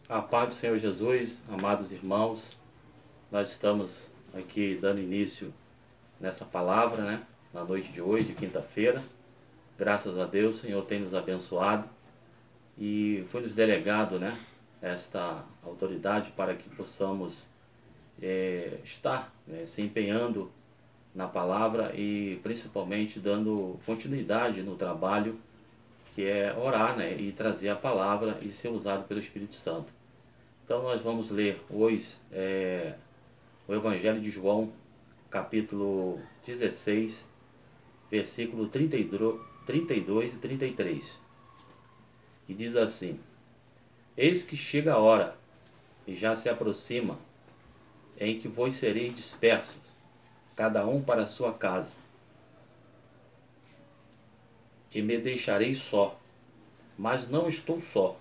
A paz do Senhor Jesus, amados irmãos, nós estamos aqui dando início nessa palavra, na noite de hoje, de quinta-feira. Graças a Deus, o Senhor tem nos abençoado e foi nos delegado, esta autoridade para que possamos estar se empenhando na palavra e principalmente dando continuidade no trabalho que é orar, e trazer a palavra e ser usado pelo Espírito Santo. Então nós vamos ler hoje o Evangelho de João, capítulo 16, versículo 32 e 33, que diz assim: Eis que chega a hora, e já se aproxima, em que vós sereis dispersos, cada um para a sua casa, e me deixareis só, mas não estou só,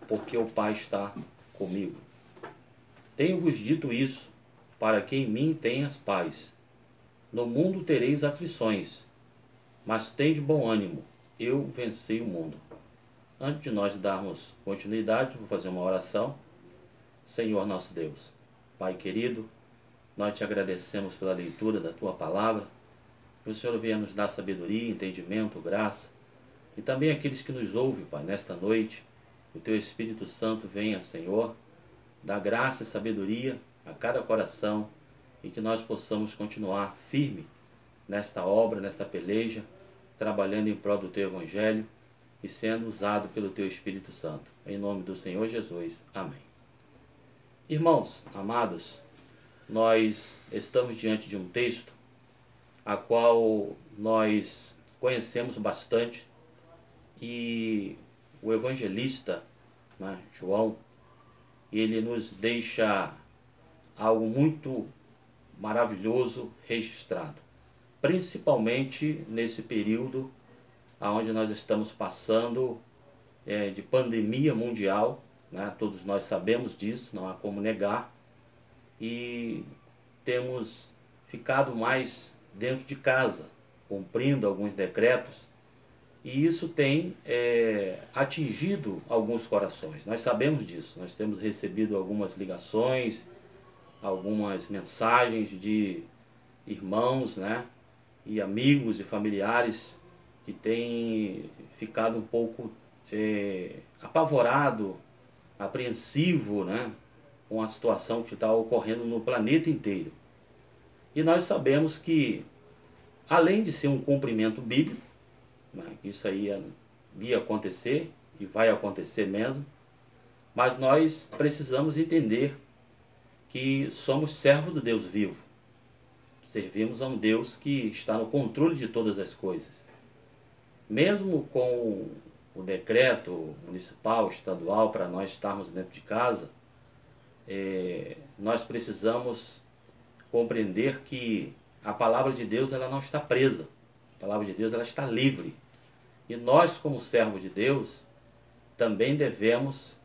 porque o Pai está comigo. Tenho-vos dito isso, para que em mim tenhas paz. No mundo tereis aflições, mas tende bom ânimo, eu venci o mundo. Antes de nós darmos continuidade, vou fazer uma oração. Senhor nosso Deus, Pai querido, nós te agradecemos pela leitura da tua palavra, que o Senhor venha nos dar sabedoria, entendimento, graça, e também aqueles que nos ouvem, Pai, nesta noite, o teu Espírito Santo venha, Senhor, dar graça e sabedoria a cada coração e que nós possamos continuar firme nesta obra, nesta peleja, trabalhando em prol do teu Evangelho e sendo usado pelo teu Espírito Santo. Em nome do Senhor Jesus. Amém. Irmãos, amados, nós estamos diante de um texto a qual nós conhecemos bastante e o evangelista, João, ele nos deixa algo muito maravilhoso registrado, principalmente nesse período onde nós estamos passando de pandemia mundial, todos nós sabemos disso, não há como negar, e temos ficado mais dentro de casa, cumprindo alguns decretos, e isso tem atingido alguns corações. Nós sabemos disso, nós temos recebido algumas ligações, algumas mensagens de irmãos, e amigos e familiares que têm ficado um pouco apavorado, apreensivo, com a situação que está ocorrendo no planeta inteiro. E nós sabemos que, além de ser um cumprimento bíblico, isso aí ia acontecer e vai acontecer mesmo, mas nós precisamos entender que somos servos do Deus vivo. Servimos a um Deus que está no controle de todas as coisas. Mesmo com o decreto municipal, estadual, para nós estarmos dentro de casa, nós precisamos compreender que a palavra de Deus ela não está presa. A palavra de Deus ela está livre. E nós, como servos de Deus, também devemos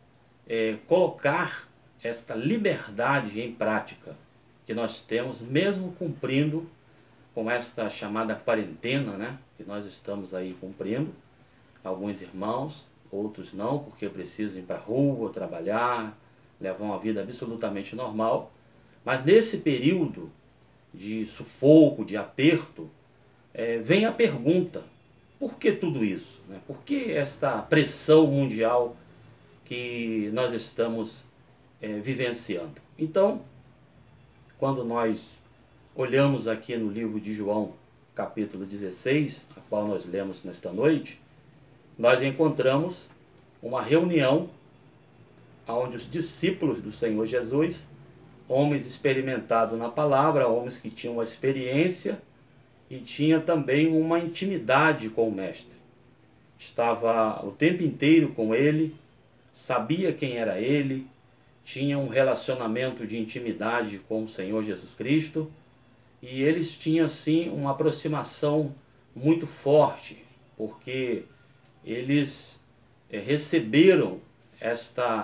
colocar esta liberdade em prática que nós temos, mesmo cumprindo com esta chamada quarentena, que nós estamos aí cumprindo. Alguns irmãos, outros não, porque precisam ir para a rua, trabalhar, levar uma vida absolutamente normal. Mas nesse período de sufoco, de aperto, vem a pergunta: por que tudo isso? Por que esta pressão mundial que nós estamos vivenciando? Então, quando nós olhamos aqui no livro de João, capítulo 16, a qual nós lemos nesta noite, nós encontramos uma reunião onde os discípulos do Senhor Jesus, homens experimentados na palavra, homens que tinham uma experiência e tinha também uma intimidade com o Mestre. Estava o tempo inteiro com ele, sabia quem era ele, tinha um relacionamento de intimidade com o Senhor Jesus Cristo, e eles tinham assim uma aproximação muito forte, porque eles receberam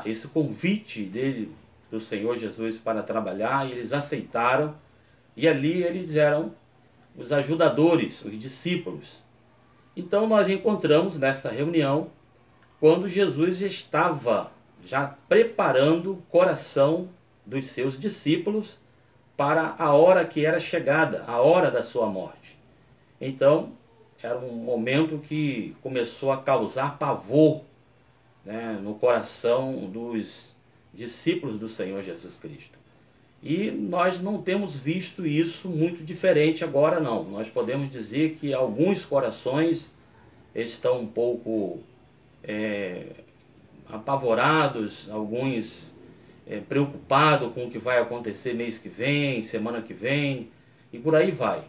esse convite dele, do Senhor Jesus, para trabalhar, e eles aceitaram, e ali eles eram os ajudadores, os discípulos. Então nós encontramos nesta reunião, quando Jesus estava já preparando o coração dos seus discípulos para a hora que era chegada, a hora da sua morte. Então, era um momento que começou a causar pavor, né, no coração dos discípulos do Senhor Jesus Cristo. E nós não temos visto isso muito diferente agora, não. Nós podemos dizer que alguns corações estão um pouco apavorados, alguns preocupados com o que vai acontecer mês que vem, semana que vem, e por aí vai.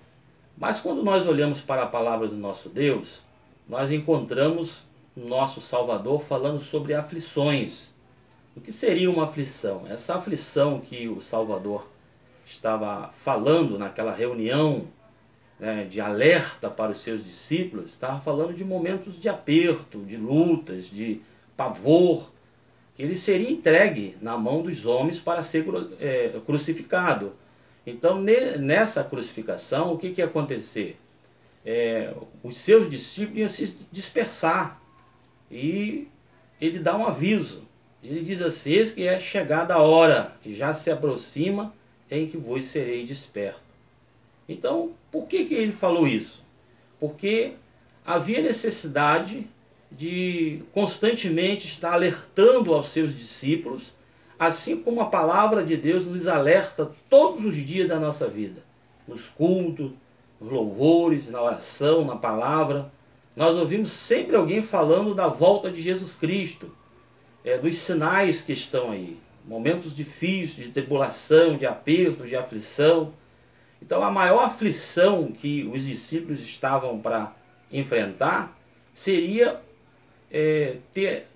Mas quando nós olhamos para a palavra do nosso Deus, nós encontramos nosso Salvador falando sobre aflições. O que seria uma aflição? Essa aflição que o Salvador estava falando naquela reunião, né, de alerta para os seus discípulos, estava falando de momentos de aperto, de lutas, de pavor, que ele seria entregue na mão dos homens para ser crucificado. Então, nessa crucificação, o que ia acontecer? Os seus discípulos iam se dispersar. E ele dá um aviso. Ele diz assim: eis que é chegada a hora, e já se aproxima, em que vos serei desperto. Então, por que ele falou isso? Porque havia necessidade de constantemente estar alertando aos seus discípulos, assim como a palavra de Deus nos alerta todos os dias da nossa vida, nos cultos, nos louvores, na oração, na palavra. Nós ouvimos sempre alguém falando da volta de Jesus Cristo, dos sinais que estão aí, momentos difíceis, de tribulação, de aperto, de aflição. Então a maior aflição que os discípulos estavam para enfrentar seria ter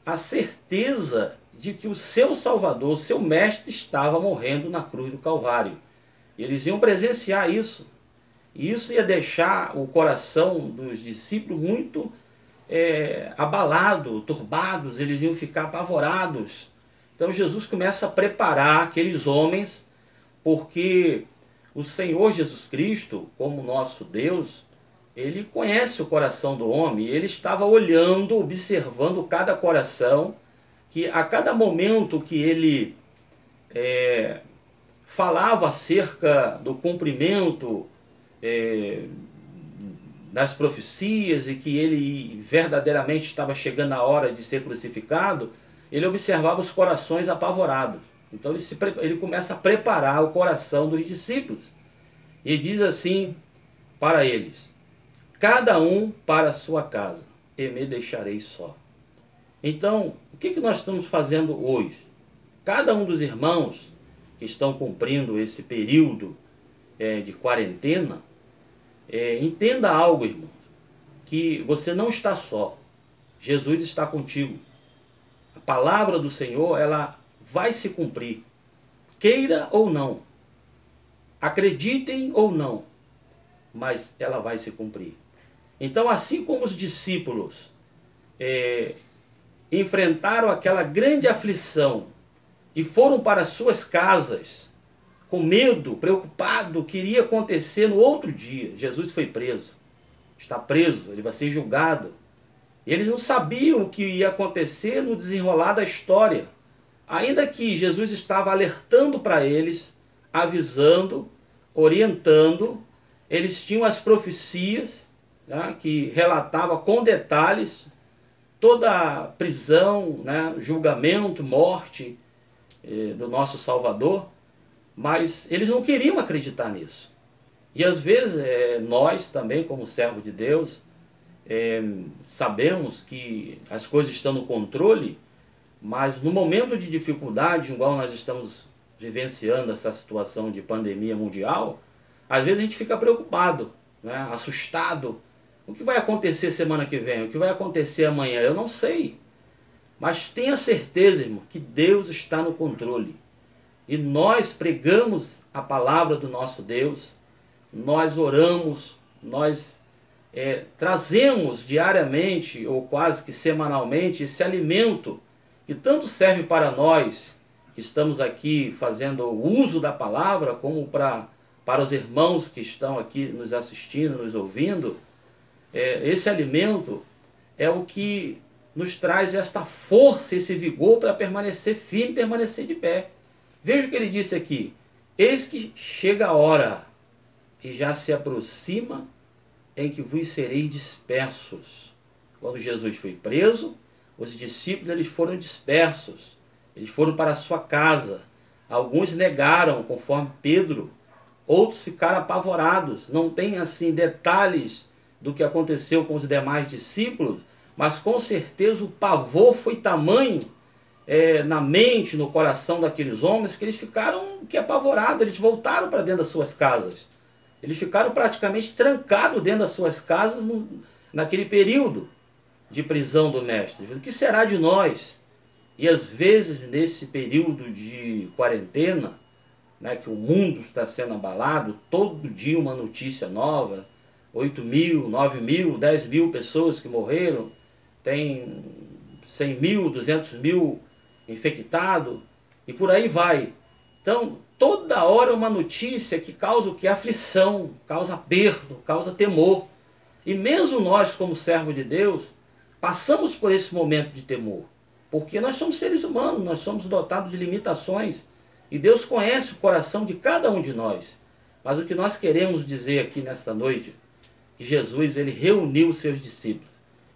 a certeza de que o seu Salvador, o seu Mestre, estava morrendo na cruz do Calvário. E eles iam presenciar isso. E isso ia deixar o coração dos discípulos muito abalado, turbados, eles iam ficar apavorados. Então Jesus começa a preparar aqueles homens, porque o Senhor Jesus Cristo, como nosso Deus, ele conhece o coração do homem, ele estava olhando, observando cada coração, que a cada momento que ele falava acerca do cumprimento das profecias e que ele verdadeiramente estava chegando a hora de ser crucificado, ele observava os corações apavorados. Então ele começa a preparar o coração dos discípulos. E diz assim para eles: cada um para a sua casa, e me deixarei só. Então, o que nós estamos fazendo hoje? Cada um dos irmãos que estão cumprindo esse período de quarentena, entenda algo, irmãos, que você não está só. Jesus está contigo. A palavra do Senhor, ela vai se cumprir, queira ou não, acreditem ou não, mas ela vai se cumprir. Então, assim como os discípulos enfrentaram aquela grande aflição e foram para suas casas com medo, preocupado, o que iria acontecer no outro dia. Jesus foi preso, está preso, ele vai ser julgado. Eles não sabiam o que ia acontecer no desenrolar da história. Ainda que Jesus estava alertando para eles, avisando, orientando, eles tinham as profecias, né, que relatava com detalhes toda a prisão, né, julgamento, morte do nosso Salvador, mas eles não queriam acreditar nisso. E às vezes nós também, como servo de Deus, sabemos que as coisas estão no controle, mas no momento de dificuldade, igual nós estamos vivenciando essa situação de pandemia mundial, às vezes a gente fica preocupado, né, assustado. O que vai acontecer semana que vem? O que vai acontecer amanhã? Eu não sei. Mas tenha certeza, irmão, que Deus está no controle. E nós pregamos a palavra do nosso Deus, nós oramos, nós trazemos diariamente ou quase que semanalmente esse alimento que tanto serve para nós que estamos aqui fazendo o uso da palavra, como para os irmãos que estão aqui nos assistindo, nos ouvindo. Esse alimento é o que nos traz esta força, esse vigor para permanecer firme, permanecer de pé. Veja o que ele disse aqui: eis que chega a hora, e já se aproxima, em que vos sereis dispersos. Quando Jesus foi preso, os discípulos eles foram dispersos, eles foram para a sua casa. Alguns negaram, conforme Pedro, outros ficaram apavorados. Não tem assim detalhes do que aconteceu com os demais discípulos, mas com certeza o pavor foi tamanho na mente, no coração daqueles homens, que eles ficaram apavorados. Eles voltaram para dentro das suas casas. Eles ficaram praticamente trancados dentro das suas casas naquele período de prisão do mestre. O que será de nós? E às vezes nesse período de quarentena, né, que o mundo está sendo abalado, todo dia uma notícia nova, 8.000, 9.000, 10.000 pessoas que morreram, tem 100.000, 200.000 infectados, e por aí vai. Então, toda hora uma notícia que causa o que? Aflição, causa aperto, causa temor. E mesmo nós, como servos de Deus, passamos por esse momento de temor, porque nós somos seres humanos, nós somos dotados de limitações, e Deus conhece o coração de cada um de nós. Mas o que nós queremos dizer aqui nesta noite, que Jesus ele reuniu os seus discípulos,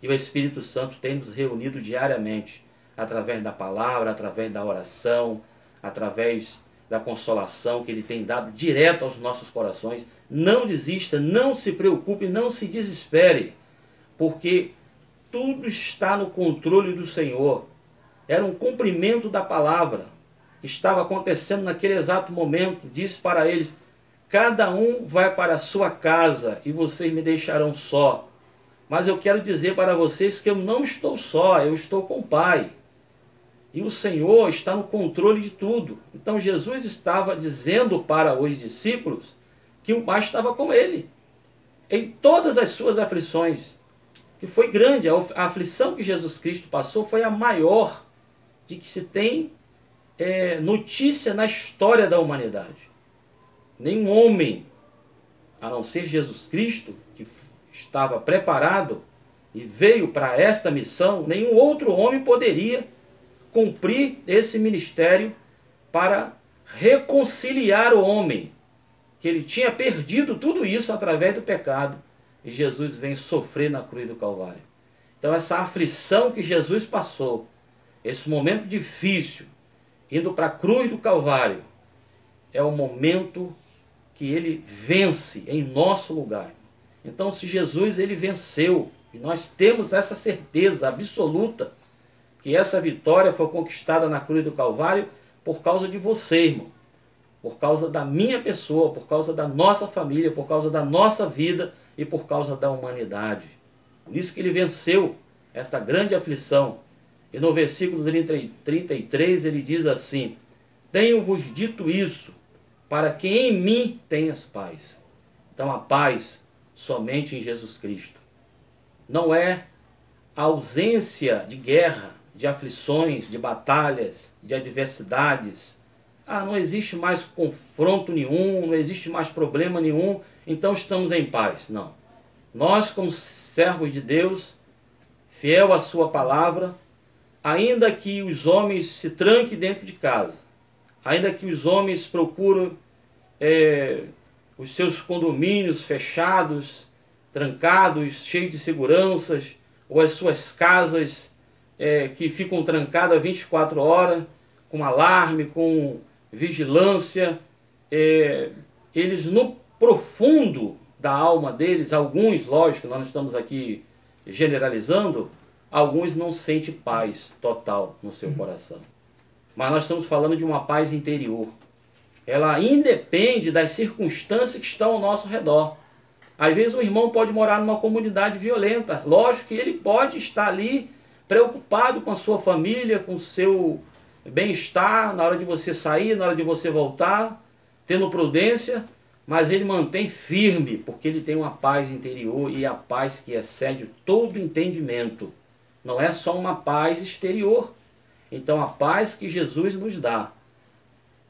e o Espírito Santo tem nos reunido diariamente, através da palavra, através da oração, através da consolação que Ele tem dado direto aos nossos corações. Não desista, não se preocupe, não se desespere, porque tudo está no controle do Senhor. Era um cumprimento da palavra que estava acontecendo naquele exato momento. Disse para eles: cada um vai para a sua casa e vocês me deixarão só. Mas eu quero dizer para vocês que eu não estou só, eu estou com o Pai. E o Senhor está no controle de tudo. Então Jesus estava dizendo para os discípulos que o Pai estava com ele em todas as suas aflições, que foi grande. A aflição que Jesus Cristo passou foi a maior de que se tem notícia na história da humanidade. Nenhum homem, a não ser Jesus Cristo, que estava preparado e veio para esta missão, nenhum outro homem poderia cumprir esse ministério para reconciliar o homem, que ele tinha perdido tudo isso através do pecado, e Jesus vem sofrer na cruz do Calvário. Então essa aflição que Jesus passou, esse momento difícil, indo para a cruz do Calvário, é o momento que ele vence em nosso lugar. Então se Jesus ele venceu, e nós temos essa certeza absoluta, que essa vitória foi conquistada na cruz do Calvário por causa de você, irmão. Por causa da minha pessoa, por causa da nossa família, por causa da nossa vida e por causa da humanidade. Por isso que ele venceu esta grande aflição. E no versículo 33 ele diz assim: tenho-vos dito isso, para que em mim tenhas paz. Então a paz somente em Jesus Cristo. Não é a ausência de guerra, de aflições, de batalhas, de adversidades. Não existe mais confronto nenhum, não existe mais problema nenhum, então estamos em paz. Não. Nós, como servos de Deus, fiel à sua palavra, ainda que os homens se tranquem dentro de casa, ainda que os homens procuram os seus condomínios fechados, trancados, cheios de seguranças, ou as suas casas que ficam trancadas 24 horas, com alarme, com vigilância, eles no profundo da alma deles, alguns, lógico, nós não estamos aqui generalizando, alguns não sentem paz total no seu coração. Mas nós estamos falando de uma paz interior. Ela independe das circunstâncias que estão ao nosso redor. Às vezes um irmão pode morar numa comunidade violenta. Lógico que ele pode estar ali preocupado com a sua família, com o seu bem-estar, na hora de você sair, na hora de você voltar, tendo prudência, mas ele mantém firme, porque ele tem uma paz interior, e a paz que excede todo entendimento. Não é só uma paz exterior. Então a paz que Jesus nos dá,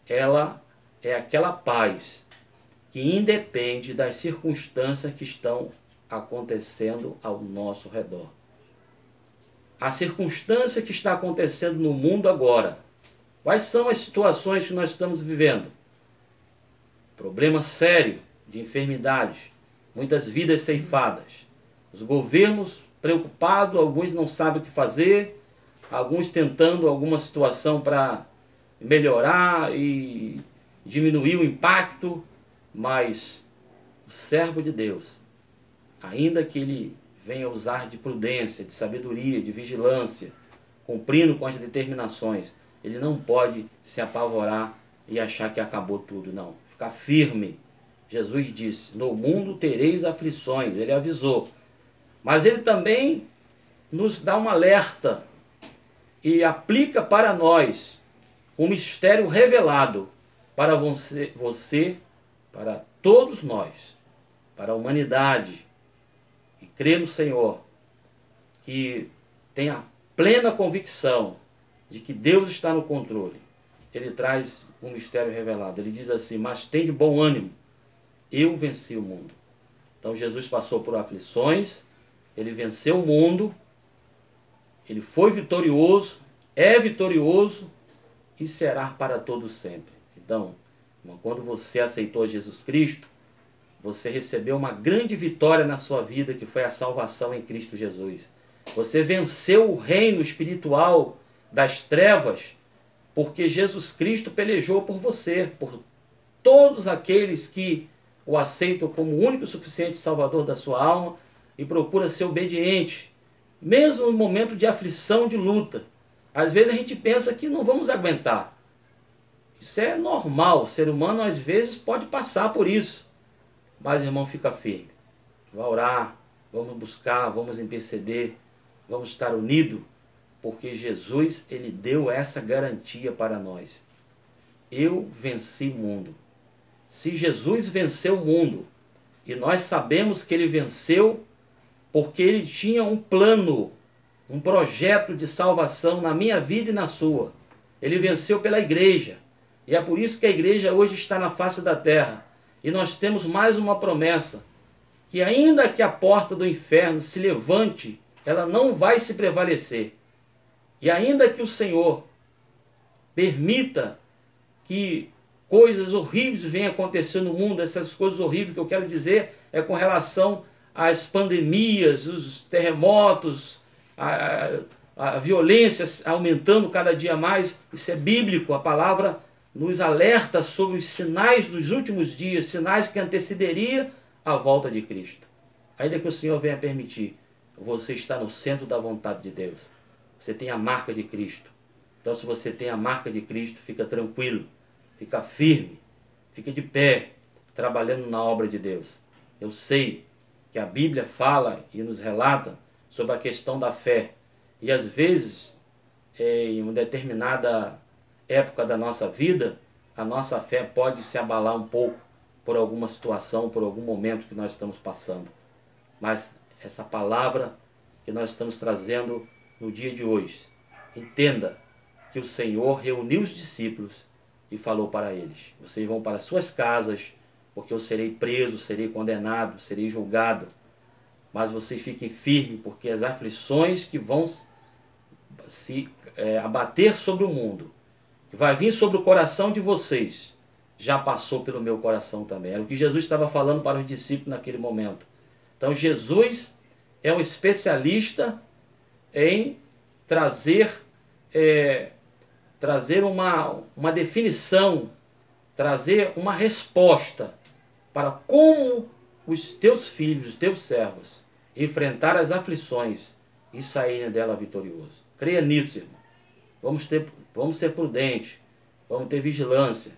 ela é aquela paz que independe das circunstâncias que estão acontecendo ao nosso redor. a circunstância que está acontecendo no mundo agora. Quais são as situações que nós estamos vivendo? Problema sério de enfermidades, muitas vidas ceifadas. Os governos preocupados, alguns não sabem o que fazer, alguns tentando alguma situação para melhorar e diminuir o impacto, mas o servo de Deus, ainda que ele venha usar de prudência, de sabedoria, de vigilância, cumprindo com as determinações, ele não pode se apavorar e achar que acabou tudo, não. Ficar firme. Jesus disse, no mundo tereis aflições, ele avisou. Mas ele também nos dá um alerta e aplica para nós um mistério revelado para você, para todos nós, para a humanidade, que crê no Senhor, que tenha plena convicção de que Deus está no controle. Ele traz um mistério revelado. Ele diz assim, mas tem de bom ânimo, eu venci o mundo. Então Jesus passou por aflições, ele venceu o mundo, ele foi vitorioso, é vitorioso e será para todos sempre. Então, quando você aceitou Jesus Cristo, você recebeu uma grande vitória na sua vida, que foi a salvação em Cristo Jesus. Você venceu o reino espiritual das trevas, porque Jesus Cristo pelejou por você, por todos aqueles que o aceitam como o único e suficiente Salvador da sua alma e procura ser obediente, mesmo no momento de aflição, de luta. Às vezes a gente pensa que não vamos aguentar. Isso é normal, o ser humano às vezes pode passar por isso. Mas, irmão, fica firme. Vai orar, vamos buscar, vamos interceder, vamos estar unidos, porque Jesus, ele deu essa garantia para nós. Eu venci o mundo. Se Jesus venceu o mundo, e nós sabemos que ele venceu porque ele tinha um plano, um projeto de salvação na minha vida e na sua. Ele venceu pela igreja. E é por isso que a igreja hoje está na face da terra. E nós temos mais uma promessa, que ainda que a porta do inferno se levante, ela não vai se prevalecer. E ainda que o Senhor permita que coisas horríveis venham acontecer no mundo, essas coisas horríveis que eu quero dizer é com relação às pandemias, os terremotos, a violência aumentando cada dia mais, isso é bíblico, a palavra nos alerta sobre os sinais dos últimos dias, sinais que antecederia a volta de Cristo. Ainda que o Senhor venha permitir, você está no centro da vontade de Deus. Você tem a marca de Cristo. Então, se você tem a marca de Cristo, fica tranquilo, fica firme, fica de pé, trabalhando na obra de Deus. Eu sei que a Bíblia fala e nos relata sobre a questão da fé. E às vezes, em uma determinada época da nossa vida, a nossa fé pode se abalar um pouco por alguma situação, por algum momento que nós estamos passando. Mas essa palavra que nós estamos trazendo no dia de hoje, entenda que o Senhor reuniu os discípulos e falou para eles, vocês vão para suas casas, porque eu serei preso, serei condenado, serei julgado, mas vocês fiquem firmes, porque as aflições que vão se abater sobre o mundo, que vai vir sobre o coração de vocês, já passou pelo meu coração também. Era o que Jesus estava falando para os discípulos naquele momento. Então Jesus é um especialista em trazer uma definição, trazer uma resposta para como os teus filhos, os teus servos, enfrentar as aflições e saírem dela vitoriosos. Creia nisso, irmão. Vamos ser prudentes, vamos ter vigilância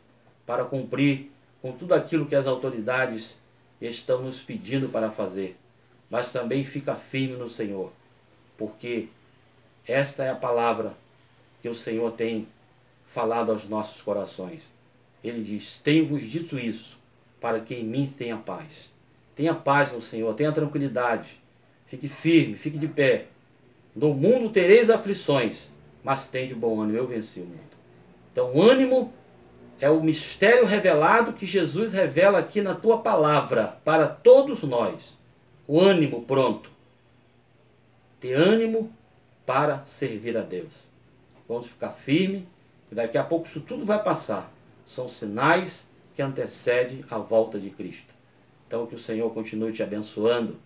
para cumprir com tudo aquilo que as autoridades estão nos pedindo para fazer. Mas também fica firme no Senhor, porque esta é a palavra que o Senhor tem falado aos nossos corações. Ele diz, tenho-vos dito isso, para que em mim tenha paz. Tenha paz no Senhor, tenha tranquilidade. Fique firme, fique de pé. No mundo tereis aflições, mas tem de bom ânimo, eu venci o mundo. Então, o ânimo é o mistério revelado que Jesus revela aqui na tua palavra, para todos nós. O ânimo pronto. Ter ânimo para servir a Deus. Vamos ficar firme, e daqui a pouco isso tudo vai passar. São sinais que antecedem a volta de Cristo. Então que o Senhor continue te abençoando,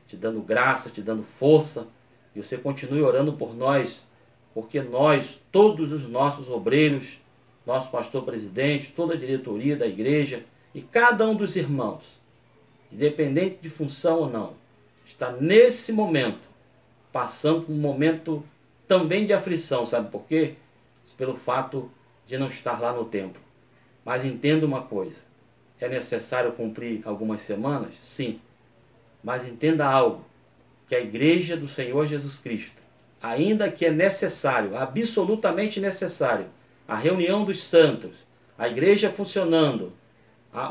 te dando graça, te dando força, e você continue orando por nós, porque nós, todos os nossos obreiros, nosso pastor presidente, toda a diretoria da igreja e cada um dos irmãos, independente de função ou não, está nesse momento passando por um momento também de aflição, sabe por quê? Pelo fato de não estar lá no templo. Mas entenda uma coisa, é necessário cumprir algumas semanas? Sim. Mas entenda algo, que a igreja do Senhor Jesus Cristo, ainda que é necessário, absolutamente necessário, a reunião dos santos, a igreja funcionando,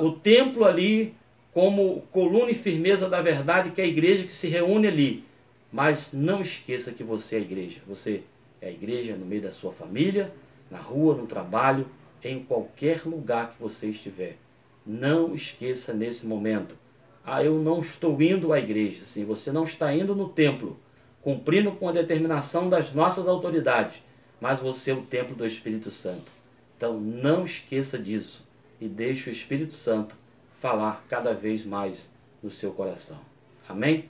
o templo ali como coluna e firmeza da verdade, que é a igreja que se reúne ali. Mas não esqueça que você é a igreja. Você é a igreja no meio da sua família, na rua, no trabalho, em qualquer lugar que você estiver. Não esqueça nesse momento. Eu não estou indo à igreja. Sim, você não está indo no templo, cumprindo com a determinação das nossas autoridades, mas você é o templo do Espírito Santo. Então não esqueça disso e deixe o Espírito Santo falar cada vez mais no seu coração. Amém?